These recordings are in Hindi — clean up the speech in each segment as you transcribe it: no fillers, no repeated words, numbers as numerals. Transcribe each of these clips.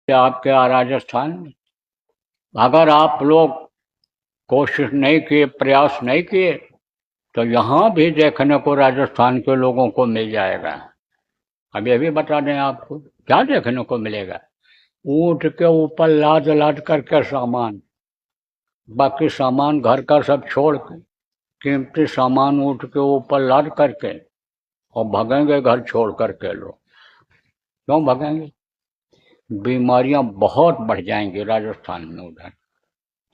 आपके यहाँ राजस्थान में अगर आप लोग कोशिश नहीं किए, प्रयास नहीं किए, तो यहाँ भी देखने को राजस्थान के लोगों को मिल जाएगा। अभी अभी बता दें आपको क्या देखने को मिलेगा। ऊंट के ऊपर लाद लाद करके सामान, बाकी सामान घर का सब छोड़ के कीमती सामान ऊंट के ऊपर लाद करके और भगेंगे घर छोड़ करके लोग। क्यों भगेंगे? बीमारियां बहुत बढ़ जाएंगी राजस्थान में। उधर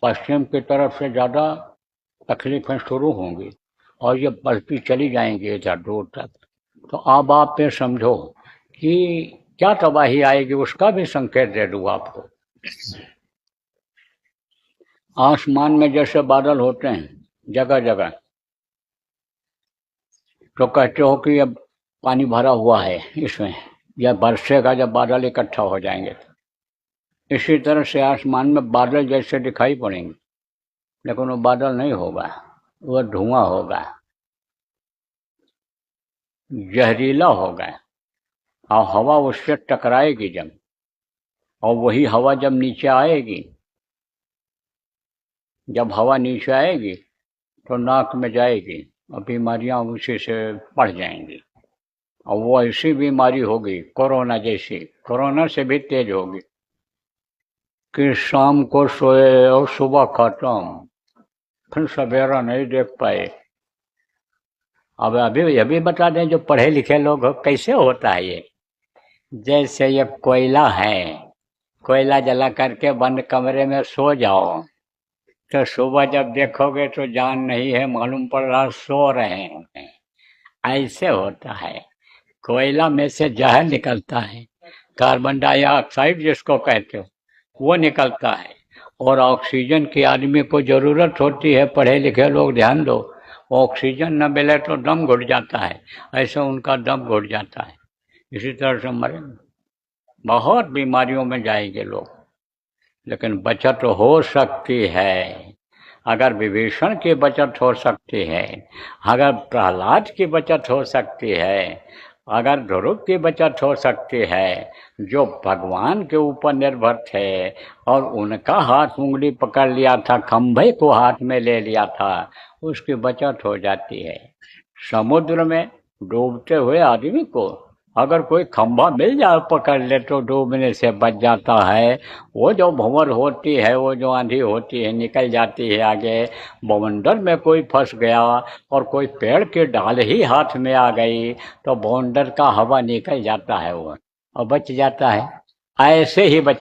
पश्चिम की तरफ से ज़्यादा तकलीफें शुरू होंगी और ये बढ़ती चली जाएंगी इधर दूर तक। तो अब आप ये समझो कि क्या तबाही आएगी, उसका भी संकेत दे दूँ आपको। आसमान में जैसे बादल होते हैं जगह जगह, तो कहते हो कि अब पानी भरा हुआ है इसमें, या बरसेगा जब बादल इकट्ठा हो जाएंगे। इसी तरह से आसमान में बादल जैसे दिखाई पड़ेंगे, लेकिन वो बादल नहीं होगा, वह धुआं होगा, जहरीला होगा, और हवा उससे टकराएगी जब, और वही हवा जब नीचे आएगी, जब हवा नीचे आएगी तो नाक में जाएगी और बीमारियां उसी से बढ़ जाएंगी। और वो ऐसी बीमारी होगी कोरोना जैसी, कोरोना से भी तेज होगी, कि शाम को सोए और सुबह खत्म, फिर सवेरा नहीं देख पाए। अब अभी बता दें, जो पढ़े लिखे लोग हो, कैसे होता है ये। जैसे ये कोयला है, कोयला जला करके बंद कमरे में सो जाओ, तो सुबह जब देखोगे तो जान नहीं है, मालूम पड़ रहा सो रहे हैं। ऐसे होता है। कोयला में से जहर निकलता है, कार्बन डाइऑक्साइड जिसको कहते हो, वो निकलता है, और ऑक्सीजन की आदमी को जरूरत होती है। पढ़े लिखे लोग ध्यान दो, ऑक्सीजन न मिले तो दम घुट जाता है, ऐसे उनका दम घुट जाता है, इसी तरह से मरेंगे, बहुत बीमारियों में जाएंगे लोग। लेकिन बचत हो सकती है। अगर विभीषण की बचत हो सकती है, अगर प्रहलाद की बचत हो सकती है, अगर ध्रुव की बचत हो सकती है, जो भगवान के ऊपर निर्भर थे और उनका हाथ उंगली पकड़ लिया था, खंभे को हाथ में ले लिया था, उसकी बचत हो जाती है। समुद्र में डूबते हुए आदमी को अगर कोई खंभा मिल जाए पकड़ ले तो डूबने से बच जाता है। वो जो भंवर होती है, वो जो आंधी होती है, निकल जाती है आगे। बवंडर में कोई फंस गया और कोई पेड़ की डाल ही हाथ में आ गई, तो बवंडर का हवा निकल जाता है वो और बच जाता है। ऐसे ही बच